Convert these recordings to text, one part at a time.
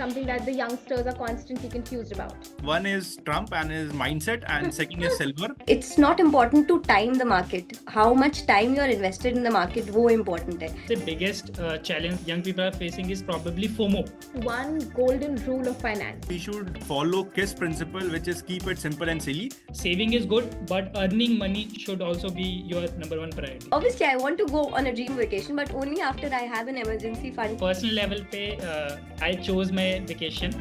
something that the youngsters are constantly confused about. One is Trump and his mindset, and second is silver. It's not important to time the market. How much time you are invested in the market, वो important है. The biggest challenge young people are facing is probably FOMO. One golden rule of finance. We should follow KISS principle, which is keep it simple and silly. Saving is good, but earning money should also be your number one priority. Obviously, I want to go on a dream vacation, but only after I have an emergency fund. Personal level पे I chose my vacation.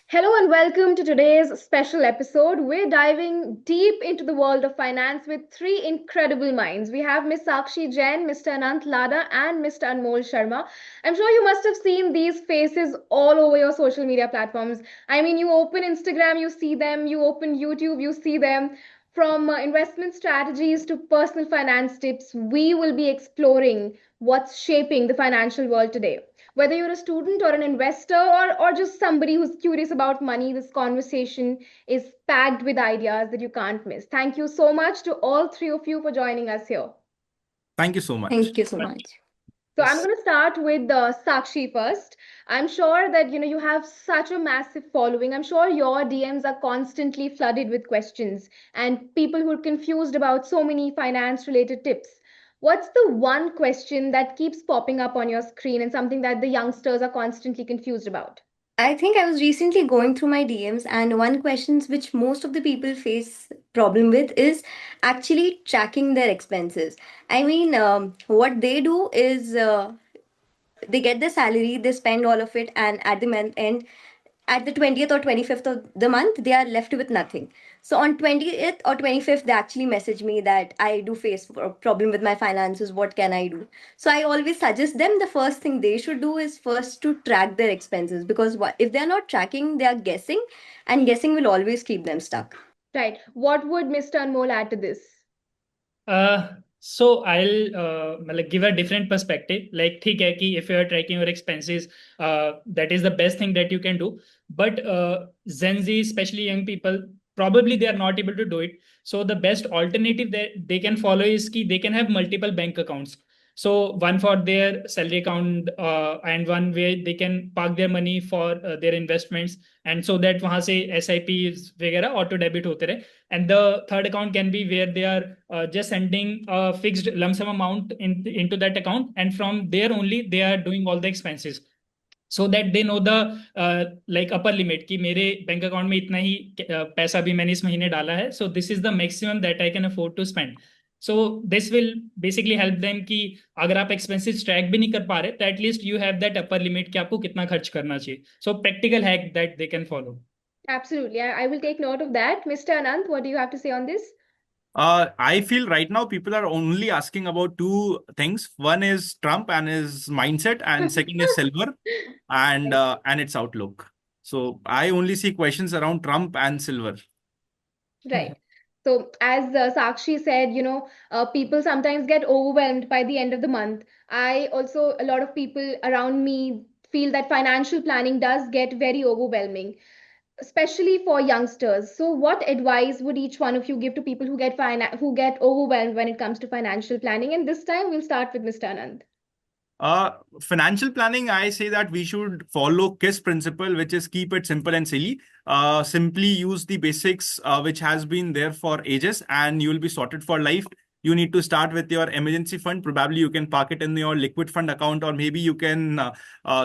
Hello and welcome to today's special episode. We're diving deep into the world of finance with three incredible minds. We have Ms. Sakshi Jain, Mr. Anant Lada, and Mr. Anmol Sharma. I'm sure you must have seen these faces all over your social media platforms. I mean, you open Instagram, you see them. You open YouTube, you see them. From investment strategies to personal finance tips, we will be exploring what's shaping the financial world today. Whether you're a student or an investor or just somebody who's curious about money, this conversation is packed with ideas that you can't miss. Thank you so much to all three of you for joining us here. Thank you so much. Thank you so much. So I'm going to start with Sakshi first. I'm sure that you have such a massive following. I'm sure your DMs are constantly flooded with questions and people who are confused about so many finance related tips. What's the one question that keeps popping up on your screen and something that the youngsters are constantly confused about? I think I was recently going through my DMs, and one question which most of the people face problem with is actually tracking their expenses. I mean, what they do is they get the salary, they spend all of it, and at the end, at the 20th or 25th of the month, they are left with nothing. So on 20th or 25th, they actually message me that I do face a problem with my finances. What can I do? So I always suggest them the first thing they should do is first to track their expenses, because if they're not tracking, they are guessing, and guessing will always keep them stuck. Right. What would Mr. Anmol add to this? So I'll give a different perspective. Like, ठीक है कि if you are tracking your expenses, that is the best thing that you can do. But Gen Z, especially young people, probably they are not able to do it. So the best alternative that they can follow is कि they can have multiple bank accounts. So one for their salary account and one where they can park their money for their investments, and so that वहाँ से SIPs वगैरह auto debit होते रहे. And the third account can be where they are just sending a fixed lump sum amount into that account, and from there only they are doing all the expenses. So that they know the like upper limit कि मेरे bank account में इतना ही पैसा भी मैंने इस महीने डाला है. So this is the maximum that I can afford to spend. So this will basically help them कि अगर आप expenses track भी नहीं कर पा रहे तो at least you have that upper limit कि आपको कितना खर्च करना चाहिए. So practical hack that they can follow. Absolutely. I will take note of that. Mr. Anant, what do you have to say on this? I feel right now people are only asking about two things. One is Trump and his mindset, and second is silver and its outlook. So I only see questions around Trump and silver. Right. So as Sakshi said, people sometimes get overwhelmed by the end of the month. A lot of people around me feel that financial planning does get very overwhelming, especially for youngsters. So what advice would each one of you give to people who get overwhelmed when it comes to financial planning? And this time we'll start with Mr. Anand. Financial planning, I say that we should follow KISS principle, which is keep it simple and silly. Simply use the basics, which has been there for ages, and you will be sorted for life. You need to start with your emergency fund. Probably you can park it in your liquid fund account, or maybe you can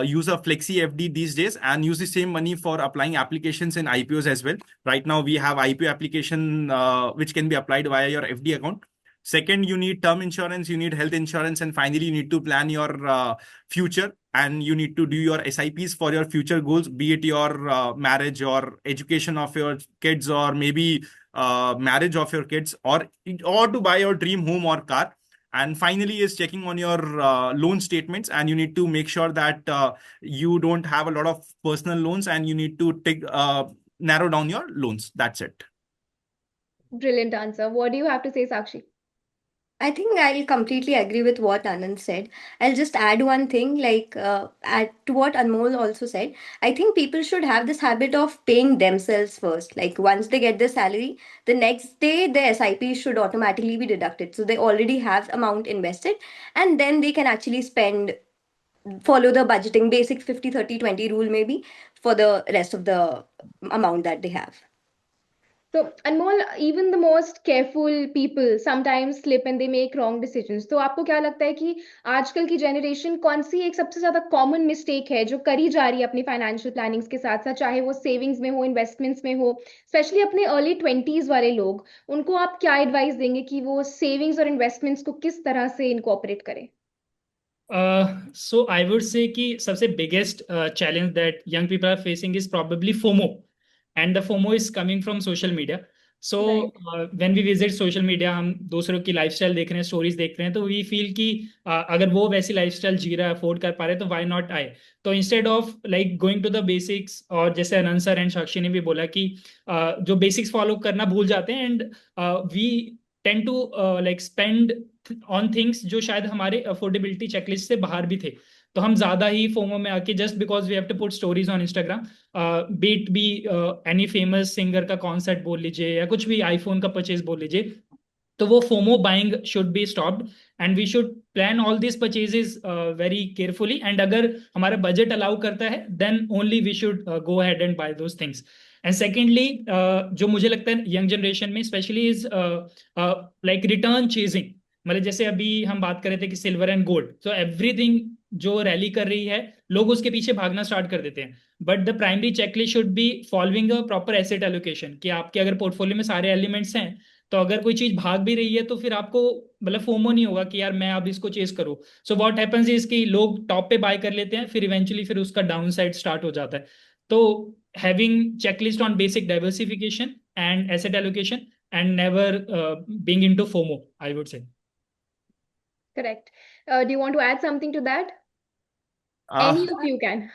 use a flexi FD these days and use the same money for applying applications in IPOs as well. Right now, we have IPO application which can be applied via your FD account. Second, you need term insurance, you need health insurance, and finally, you need to plan your future, and you need to do your SIPs for your future goals, be it your marriage or education of your kids, or maybe marriage of your kids, or to buy your dream home or car. And finally is checking on your loan statements, and you need to make sure that you don't have a lot of personal loans, and you need to narrow down your loans. That's it. Brilliant answer. What do you have to say, Sakshi? I think I'll completely agree with what Anand said. I'll just add one thing, add to what Anmol also said. I think people should have this habit of paying themselves first. Like once they get their salary, the next day their SIP should automatically be deducted. So they already have amount invested, and then they can actually spend follow the budgeting basic 50-30-20 rule maybe for the rest of the amount that they have. So, Anmol, even the most careful people sometimes slip and they make wrong decisions. तो आपको क्या लगता है कि आजकल की generation कौन सी एक सबसे ज्यादा कॉमन मिस्टेक है जो करी जा रही है अपनी फाइनेंशियल प्लानिंग्स के साथ साथ, चाहे वो सेविंग्स में हो, इन्वेस्टमेंट्स में हो, स्पेशली अपने अर्ली 20s वाले लोग, उनको आप क्या एडवाइस देंगे कि वो सेविंग्स और इन्वेस्टमेंट्स को किस तरह से इनकॉर्पोरेट करें? So I would say कि सबसे biggest challenge that young people are facing is probably FOMO, and the FOMO is coming from social media. So when we visit social media, हम दूसरों की लाइफस्टाइल देख रहे हैं, स्टोरीज देख रहे हैं, तो वी फील कि अगर वो वैसी लाइफस्टाइल जी रहा है, अफोर्ड कर पा रहे, तो व्हाई नॉट आई. तो instead of like going to the basics, और जैसे अनंत सर एंड साक्षी ने भी बोला कि जो बेसिक्स फॉलो करना भूल जाते हैं, and we tend to like spend on things जो शायद हमारे अफोर्डेबिलिटी चेकलिस्ट से बाहर भी थे. तो हम ज्यादा ही फोमो में आके just because we have to put stories on Instagram, be it be any famous singer का कॉन्सर्ट बोल लीजिए या कुछ भी, आईफोन का परचेज बोल लीजिए, तो वो FOMO buying should be stopped, and we should plan all this purchases very carefully, and अगर हमारा बजट अलाउ करता है then only we should go ahead and buy those things. And secondly, जो मुझे लगता है यंग जनरेशन में specially is like return chasing. मतलब जैसे अभी हम बात कर रहे थे कि सिल्वर एंड गोल्ड, तो एवरीथिंग जो रैली कर रही है लोग उसके पीछे भागना स्टार्ट कर देते हैं. But the primary checklist should be following a proper asset allocation, कि आपके अगर पोर्टफोलियो में सारे एलिमेंट्स हैं, तो अगर कोई चीज भाग भी रही है तो फिर आपको मतलब फोमो नहीं होगा कि यार मैं अब इसको चेस करूँ. सो व्हाट हैपेंस इज कि लोग टॉप पे बाय कर लेते हैं, फिर इवेंचुअली फिर उसका डाउन साइड स्टार्ट हो जाता है. तो having checklist on basic diversification and asset allocation and never being into FOMO, I would say. Correct. Do you want to add something to that? Any of you can.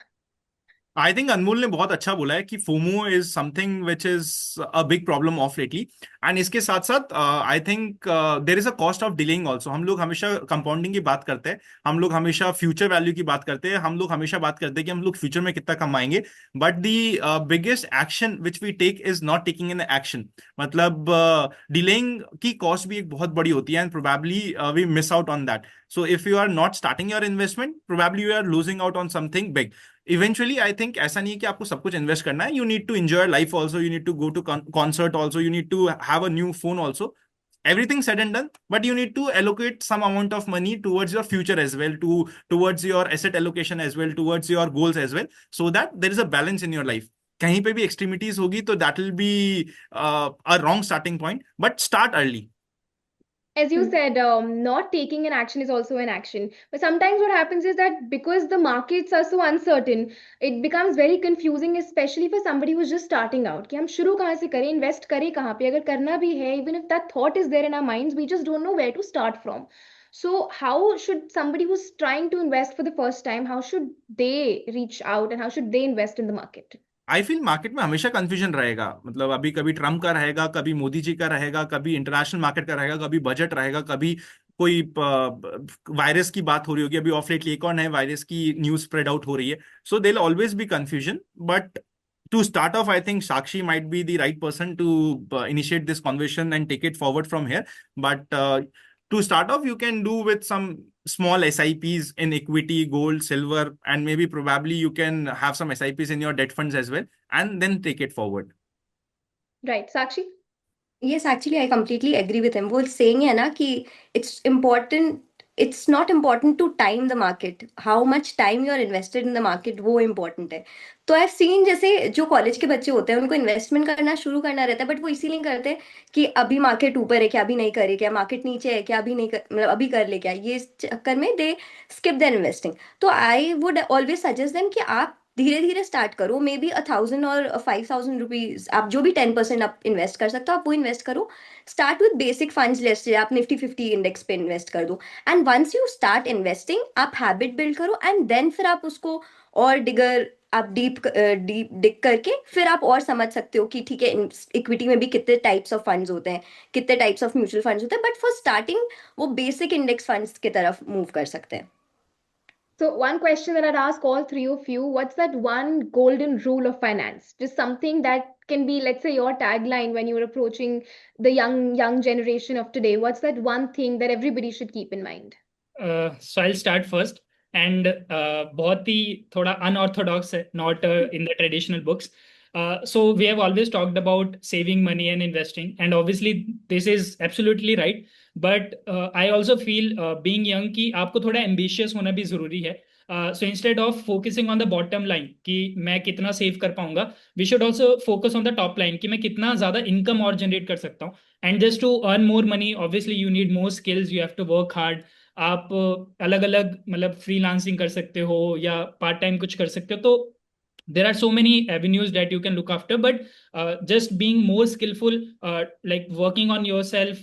I think Anmol ने बहुत अच्छा बोला है कि FOMO is something which is a big problem of lately. And इसके साथ साथ I think there is a cost of delaying also. हम लोग हमेशा कंपाउंडिंग की बात करते हैं, हम लोग हमेशा फ्यूचर वैल्यू की बात करते हैं, हम लोग हमेशा बात करते हैं कि हम लोग फ्यूचर में कितना कमाएंगे, but the biggest action which we take is not taking in action. मतलब डिलेइंग की कॉस्ट भी एक बहुत बड़ी होती है, and probably we miss out on that. So if you are not starting your investment, probably you are losing out on something big. Eventually, I think ऐसा नहीं है कि आपको सब कुछ इन्वेस्ट करना है. You need to enjoy life also. You need to go to concert also. You need to have a new phone also. Everything said and done, but you need to allocate some amount of money towards your future as well, towards your asset allocation as well, towards your goals as well, so that there is a balance in your life. कहीं पे भी extremities होगी तो that will be a wrong starting point. But start early. As you said, not taking an action is also an action. But sometimes what happens is that because the markets are so uncertain, it becomes very confusing, especially for somebody who's just starting out. कि हम शुरू कहाँ से करें, invest करें कहाँ पे, अगर करना भी है, even if that thought is there in our minds, we just don't know where to start from. So how should somebody who's trying to invest for the first time, how should they reach out and how should they invest in the market? I feel market में हमेशा confusion रहेगा. मतलब अभी कभी Trump का रहेगा, कभी मोदी जी का रहेगा, कभी इंटरनेशनल मार्केट का रहेगा, कभी बजट रहेगा, कभी कोई वायरस की बात हो रही होगी. अभी ऑफ लेटली एक और नए वायरस की न्यूज स्प्रेड आउट हो रही है. So there will always be confusion. But to start off, I think Sakshi might be the right person to initiate this conversation and take it forward from here. But to start off, you can do with some small SIPs in equity, gold, silver, and maybe probably you can have some SIPs in your debt funds as well, and then take it forward. Right, Sakshi? Yes, actually, I completely agree with him. वो saying है ना कि it's not important to time the market. How much time you are invested in the market, वो important है. तो I've seen जैसे जो college के बच्चे होते हैं उनको इन्वेस्टमेंट करना शुरू करना रहता है, बट वो इसीलिए करते हैं कि अभी मार्केट ऊपर है क्या, अभी नहीं करे क्या, मार्केट नीचे है क्या, अभी नहीं कर, मतलब अभी कर ले क्या, ये चक्कर में दे स्किप देयर इन्वेस्टिंग. तो I would always suggest them कि आप धीरे धीरे स्टार्ट करो. मे बी 1,000 और 5,000 रुपीज, आप जो भी 10% आप इन्वेस्ट कर सकते हो आप वो इन्वेस्ट करो. स्टार्ट विद बेसिक फंड्स, जैसे आप निफ्टी 50 इंडेक्स पे इन्वेस्ट कर दो. And once you start investing आप हैबिट बिल्ड करो, एंड देन फिर आप उसको और आप डीप डिग करके फिर आप और समझ सकते हो कि ठीक है इक्विटी में भी कितने टाइप्स ऑफ फंड्स होते हैं, कितने टाइप्स ऑफ म्यूचुअल फंड्स होते हैं. बट फॉर स्टार्टिंग वो बेसिक इंडेक्स फंड्स की तरफ मूव कर सकते हैं. So one question that I'd ask all three of you, what's that one golden rule of finance? Just something that can be, let's say, your tagline when you're approaching the young generation of today. What's that one thing that everybody should keep in mind? So I'll start first. And बहुत ही थोड़ा unorthodox है, not in the traditional books. So we have always talked about saving money and investing, and obviously this is absolutely right. But I also feel being young कि आपको थोड़ा ambitious होना भी जरूरी है. So instead of focusing on the bottom line कि मैं कितना सेव कर पाऊंगा, we should also focus on the top line कि मैं कितना ज्यादा इनकम और जनरेट कर सकता हूँ. And just to earn more money, obviously you need more skills, you have to work hard. आप अलग अलग मतलब फ्रीलांसिंग कर सकते हो या पार्ट टाइम कुछ कर सकते हो. तो there are so many avenues that you can look after, but just being more skillful, like working on yourself,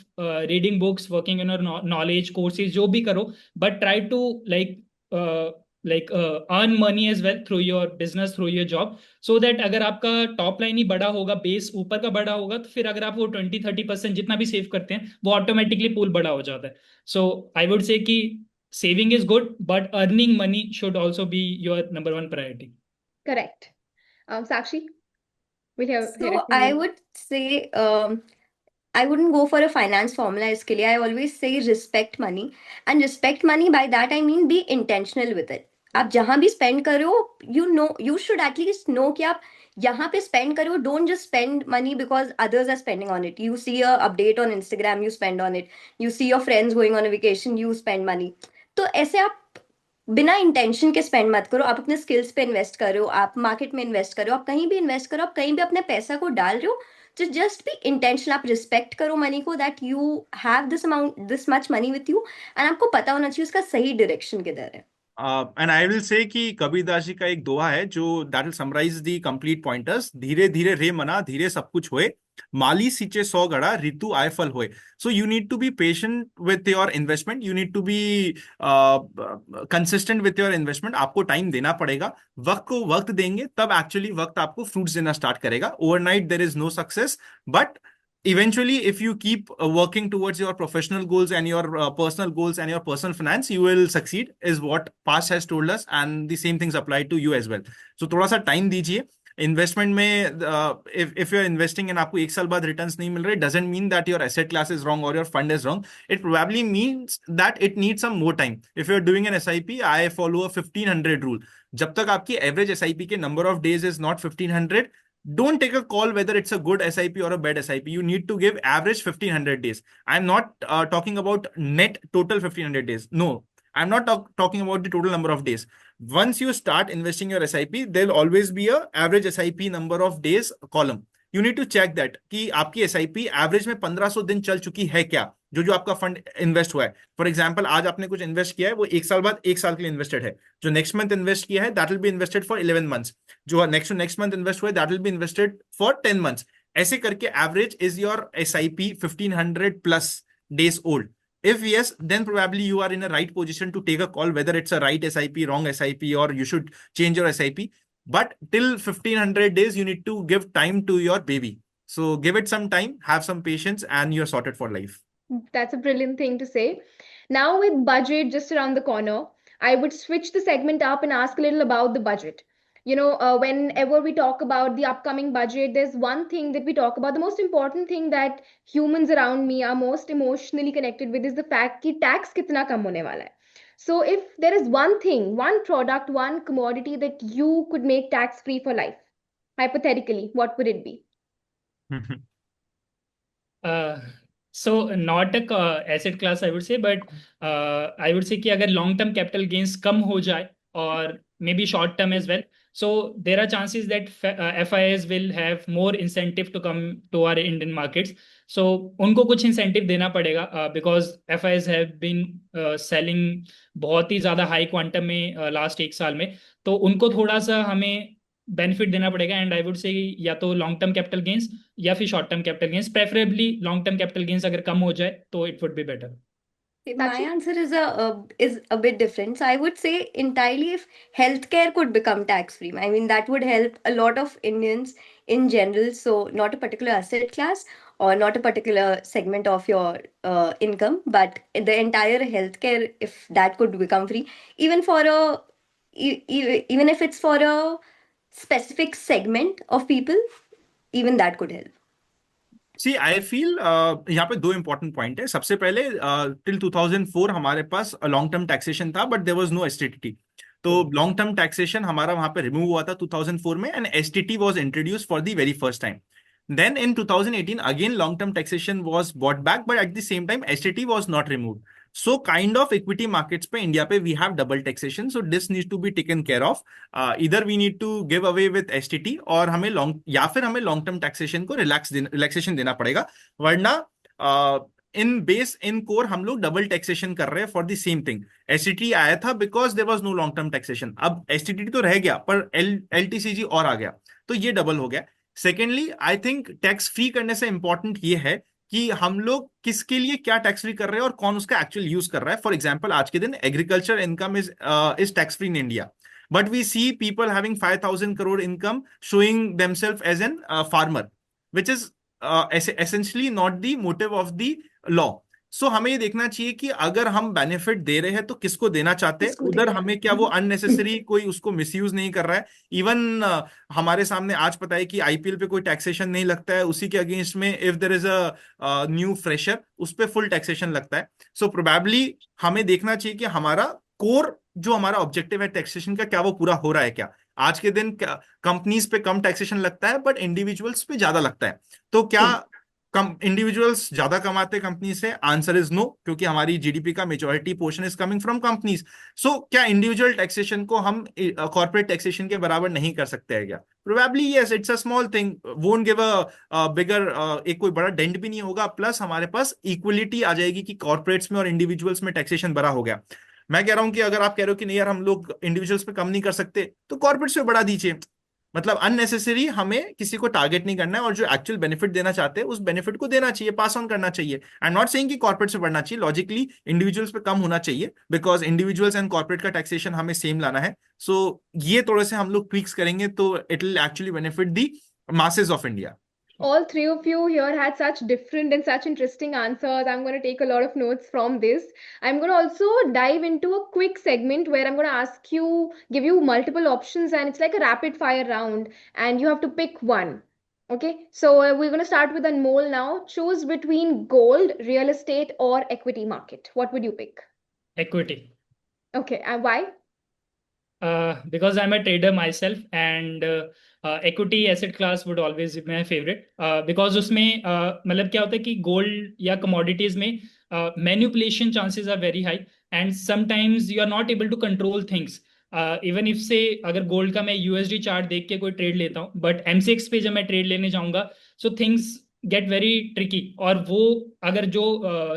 reading books, working on your knowledge courses, जो भी करो, but try to uh, earn money as well through your business, through your job, so that अगर आपका top line ही बड़ा होगा, base ऊपर का बड़ा होगा, तो फिर अगर आप वो 20-30% जितना भी सेव करते हैं वो ऑटोमेटिकली पूल बड़ा हो जाता है. सो आई वुड से कि saving is good, but earning money should also be your number one priority. Correct. Sakshi, we'll hear it So from I you. would say I wouldn't go for a finance formula इसके लिए. I always say respect money. And respect money, by that I mean be intentional with it. आप जहाँ भी spend कर रहे हो, you should at least know कि आप यहाँ पे spend कर रहे हो. Don't just spend money because others are spending on it. You see a update on Instagram, you spend on it. You see your friends going on a vacation, you spend money. तो ऐसे आप बिना intention के spend मत करो. आप अपने skills पे इन्वेस्ट करो, आप मार्केट में इन्वेस्ट करो, आप कहीं भी इन्वेस्ट करो, आप कहीं भी अपने पैसा को डाल रहे हो, जस्ट बी इंटेंशनल. आप रिस्पेक्ट करो मनी को, that you have this amount, this much money with you, and आपको पता होना चाहिए उसका सही डायरेक्शन किधर है. एंड आई विल से कि कबीरदास जी का एक दोहा है जो that will summarize the complete pointers. धीरे धीरे रे मना, धीरे सब कुछ होए, माली सींचे 100 घड़ा, ऋतु आए फल होए. So you need to be patient with your investment, you need to be consistent with your investment. आपको टाइम देना पड़ेगा. वक्त को वक्त देंगे तब एक्चुअली वक्त आपको फ्रूट्स देना स्टार्ट करेगा. Overnight there is no success, but eventually if you keep working towards your professional goals and your personal goals and your personal finance, you will succeed, is what past has told us, and the same things apply to you as well. So थोड़ा सा time दीजिए investment में. if you're investing and आपको एक साल बाद returns नहीं मिल रहे, doesn't mean that your asset class is wrong or your fund is wrong. It probably means that it needs some more time. If you're doing an SIP, I follow a 1500 rule. जब तक आपकी average SIP के number of days is not 1500, don't take a call whether it's a good SIP or a bad SIP. You need to give average 1500 days. I'm not talking about net total 1500 days. No, I'm not talking about the total number of days. Once you start investing your SIP, there'll always be a average SIP number of days column. You need to check that कि आपकी SIP average में 1500 दिन चल चुकी है क्या, जो जो आपका फंड इन्वेस्ट हुआ है. फॉर एग्जांपल आज आपने कुछ इन्वेस्ट किया है, वो एक साल बाद एक साल के लिए इन्वेस्टेड है. जो नेक्स्ट मंथ इन्वेस्ट किया है that will be invested for 11 months. जो नेक्स्ट मंथ इन्वेस्ट हुआ है that will be invested for 10 months. ऐसे करके average is your SIP 1500 plus days old. If yes, then probably you are in a right position to take a call whether it's a right SIP, wrong SIP, or you should change your SIP. But till 1500 days, you need to give time to your baby. So give it some time, have some patience, and you're sorted for life. That's a brilliant thing to say. Now, with budget just around the corner, I would switch the segment up and ask a little about the budget. Whenever we talk about the upcoming budget, there's one thing that we talk about. The most important thing that humans around me are most emotionally connected with is the fact कि tax कितना कम होने वाला है. So if there is one thing, one product, one commodity that you could make tax free for life, hypothetically, what would it be? So not a asset class I would say, but I would say कि अगर long term capital gains कम हो जाए और maybe short term as well, so there are chances that FIs will have more incentive to come to our Indian markets. So उनको कुछ incentive देना पड़ेगा because FIs have been selling बहुत ही ज़्यादा high quantum में last एक साल में, तो उनको थोड़ा सा हमें बेनिफिट देना पड़ेगा. एंड आई वुड से या तो लॉन्ग टर्म कैपिटल गेन्स या फिर short term capital gains, preferably long term capital gains अगर कम हो जाए तो it would be better. My answer is a bit different. So I would say entirely if healthcare could become tax free. I mean that would help a lot of Indians in general. So not a particular asset class or not a particular segment of your income, but the entire healthcare, if that could become free, even for even if it's for a specific segment of people, even that could help. See I feel यहाँ पे दो important point है। सबसे पहले till 2004 हमारे पास long term taxation था, but there was no STT. तो लॉन्ग टर्म टैक्सेशन हमारा वहां पे रिमूव हुआ था 2004 में, and STT was introduce for the very first time. Then in 2018, again long-term taxation was brought back, but at the same time, STT was not removed. So kind of equity markets पे India पे we have double taxation, so this needs to be taken care of. Either we need to give away with STT और हमें या फिर हमें long term taxation को relaxation देना पड़ेगा, वरना इन बेस इन कोर हम लोग डबल टैक्सेशन कर रहे हैं for the same thing. STT आया था because there was no long term taxation, अब एसटीटी तो रह गया पर एलटीसीजी और आ गया, तो ये डबल हो गया। Secondly I think tax free करने से इंपॉर्टेंट ये है कि हम लोग किसके लिए क्या टैक्स फ्री कर रहे हैं और कौन उसका एक्चुअल यूज कर रहा है। फॉर एग्जाम्पल आज के दिन agriculture income is tax free in India, but we see people having 5,000 crore income showing themselves as an farmer, which is essentially not the motive of the law. सो हमें ये देखना चाहिए कि अगर हम बेनिफिट दे रहे हैं तो किसको देना चाहते हैं, किसको दे उधर रहे हैं। हमें क्या वो अननेसेसरी कोई उसको मिसयूज नहीं कर रहा है। इवन हमारे सामने आज पता है कि आईपीएल पे कोई टैक्सेशन नहीं लगता है, उसी के अगेंस्ट में if there is a new fresher उस पे फुल टैक्सेशन लगता है। सो प्रोबेबली हमें देखना चाहिए कि हमारा कोर जो हमारा ऑब्जेक्टिव है टैक्सेशन का, क्या वो पूरा हो रहा है क्या। आज के दिन कंपनीज पे कम टैक्सेशन लगता है बट इंडिविजुअल्स पे ज्यादा लगता है, तो क्या कम इंडिविजुअल्स ज्यादा कमाते कंपनी से? आंसर इज नो, क्योंकि हमारी जीडीपी का majority portion is coming from companies. So क्या इंडिविजुअल टैक्सेशन को हम कॉर्पोरेट टैक्सेशन के बराबर नहीं कर सकते हैं क्या? Probably yes, it's a small thing, won't give a bigger, एक कोई बड़ा डेंट भी नहीं होगा, प्लस हमारे पास इक्वलिटी आ जाएगी कि कॉर्पोरेट्स में और इंडिविजुअल्स में टैक्सेशन बड़ा हो गया। मैं कह रहा हूं कि अगर आप कह रहे हो कि नहीं यार हम लोग इंडिविजुअल्स पे कम नहीं कर सकते, तो कॉर्पोरेट्स पे बढ़ा दीजिए। मतलब अननेसेसरी हमें किसी को टारगेट नहीं करना है, और जो एक्चुअल बेनिफिट देना चाहते हैं उस बेनिफिट को देना चाहिए, पास ऑन करना चाहिए। आई एम नॉट सेइंग कि कॉर्पोरेट से बढ़ना चाहिए, लॉजिकली इंडिविजुअल्स पे कम होना चाहिए, बिकॉज इंडिविजुअल्स एंड कॉर्पोरेट का टैक्सेशन हमें सेम लाना है। सो ये थोड़े से हम लोग ट्वीक्स करेंगे तो it will actually benefit the masses of India. All three of you here had such different and such interesting answers. I'm going to take a lot of notes from this. I'm going to also dive into a quick segment where I'm going to ask you, give you multiple options, and it's like a rapid fire round, and you have to pick one. Okay, so we're going to start with Anmol now. Choose between gold, real estate, or equity market. What would you pick? Equity. Okay, and why? Because I'm a trader myself, and equity asset class would always be my favorite. Because उसमें मतलब क्या होता है कि gold या commodities में manipulation chances are very high, and sometimes you are not able to control things. Even if say अगर gold का मैं यूएसडी चार्ट देख के कोई ट्रेड लेता हूँ, बट एमसीएक्स पे जब मैं ट्रेड लेने जाऊंगा, so things get very tricky. और वो अगर जो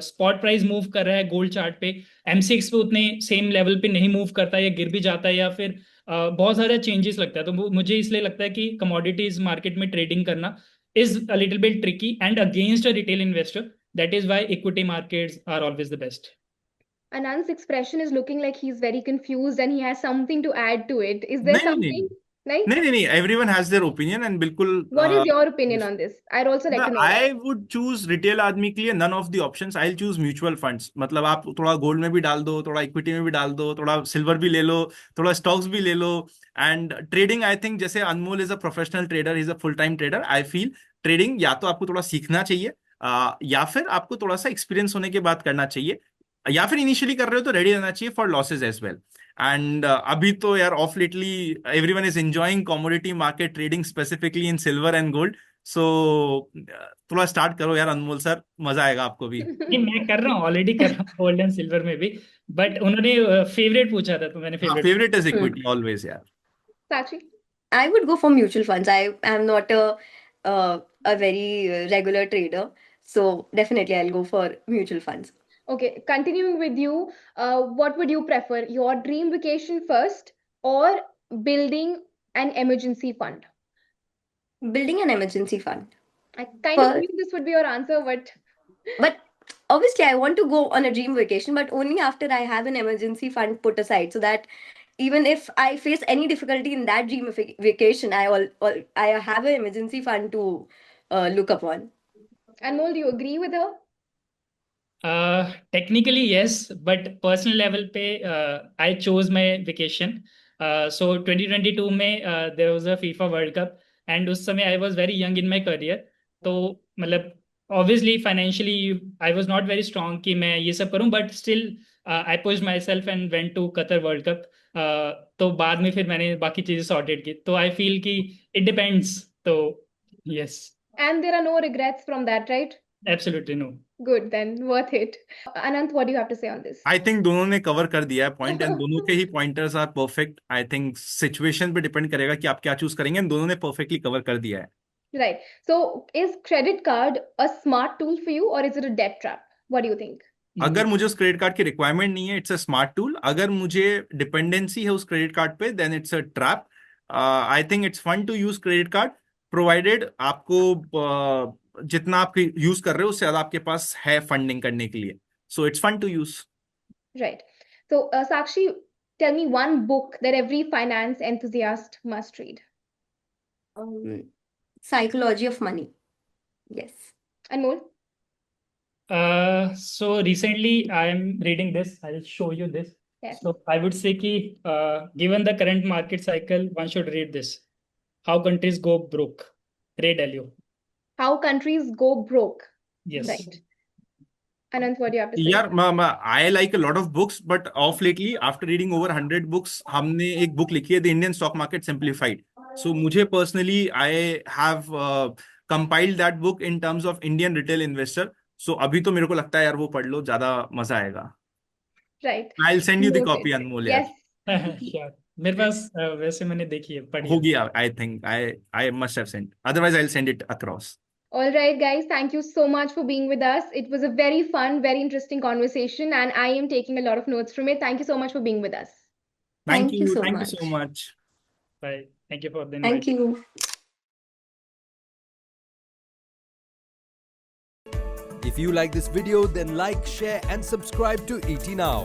स्पॉट प्राइस मूव कर रहा है गोल्ड चार्ट पे, एमसीएक्स पे उतने सेम लेवल पे नहीं मूव करता, या गिर भी जाता है, या फिर बहुत सारा चेंजेस लगता है। तो मुझे इसलिए लगता है कि कमोडिटीज मार्केट में ट्रेडिंग करना is a little bit tricky and against a retail investor. That is why equity markets are always the best. Anand's expression is looking like he's very confused and he has something to add to it. Is there नहीं नहीं something? नहीं Nahin? नहीं नहीं, everyone has their opinion and बिल्कुल। What is your opinion on this? I'd also like to know I that. Would choose retail आदमी के लिए none of the options, I choose mutual funds. मतलब आप थोड़ा गोल्ड में भी डाल दो, थोड़ा इक्विटी में भी डाल दो, थोड़ा सिल्वर भी ले लो, थोड़ा स्टॉक्स भी ले लो। एंड ट्रेडिंग आई थिंक, जैसे Anmol is a professional trader, is a full time trader, I feel trading या तो आपको थोड़ा सीखना चाहिए, या फिर आपको थोड़ा सा एक्सपीरियंस होने के बाद करना चाहिए, या फिर इनिशियली कर रहे हो तो रेडी रहना चाहिए for losses as well. And अभी तो यार of lately everyone is enjoying commodity market trading, specifically in silver and gold. So थोड़ा स्टार्ट करो यार अनमोल सर, मजा आएगा आपको भी। नहीं, मैं कर रहा हूँ, ऑलरेडी कर रहा हूँ गोल्ड एंड सिल्वर में भी, बट उन्होंने फेवरेट पूछा था तो मैंने हाँ, favourite. Favourite is equity always यार। Sachi? I would go for mutual funds. I am not a very regular trader, so definitely I'll go for mutual funds. Okay, continuing with you, what would you prefer? Your dream vacation first or building an emergency fund? Building an emergency fund. I kind of First, knew this would be your answer, but obviously I want to go on a dream vacation, but only after I have an emergency fund put aside, so that even if I face any difficulty in that dream vacation, I have an emergency fund to look upon. Anmol, do you agree with her? Technically yes, but personal level पे I chose my vacation. So 2022 में there was a FIFA World Cup, and उस समय I was very young in my career. तो मतलब obviously financially I was not very strong कि मैं ये सब करूं, but still I pushed myself and went to Qatar World Cup. तो बाद में फिर मैंने बाकी चीजें sorted की, तो I feel कि it depends. तो yes, And there are no regrets from that, right? absolutely no. Good, then worth it. Anant, what do you have to say on this? I think दोनों ने cover कर दिया है point, and दोनों के ही pointers are perfect. I think situation पे depend करेगा कि आप क्या चूज करेंगे, दोनों ने परफेक्टली कवर कर दिया है. Right. So, is credit card a smart tool for you or is it a debt trap? What do you think? अगर मुझे उस क्रेडिट कार्ड की रिक्वायरमेंट नहीं है, इट्स अ स्मार्ट टूल. अगर मुझे डिपेंडेंसी है उस क्रेडिट कार्ड पे, then it's a trap. I think it's fun to use credit card provided आपको जितना आप यूज कर रहे हो उससे ज्यादा आपके पास है फंडिंग करने के लिए. So it's fun to use. Right. So, Sakshi, tell me one book that every finance enthusiast must read. Psychology of Money. Yes. Anmol? So recently I am reading this. I'll show you this. Yes. So I would say कि given the current market cycle, one should read this. How Countries Go Broke. Ray Dalio. How countries go broke. Yes. Right. Anant, what do you have to say? यार I like a lot of books, but of lately after reading over 100 books, हमने एक book लिखी है the Indian stock market simplified. So मुझे personally I have compiled that book in terms of Indian retail investor. So अभी तो मेरे को लगता है यार वो पढ़ लो, ज्यादा मजा आएगा. Right. I will send you the Noted. Copy Anmol. यार Yes. Sure. मेरे पास वैसे मैंने देखी है, पढ़ी है. होगी. I think I must have send, otherwise I will send it across. All right, guys, thank you so much for being with us. It was a very fun, very interesting conversation, and I am taking a lot of notes from it. Thank you so much for being with us. Thank you so thank you so much. much. Bye. Thank you for the Thank invite. you. If you like this video, then like, share and subscribe to ET Now.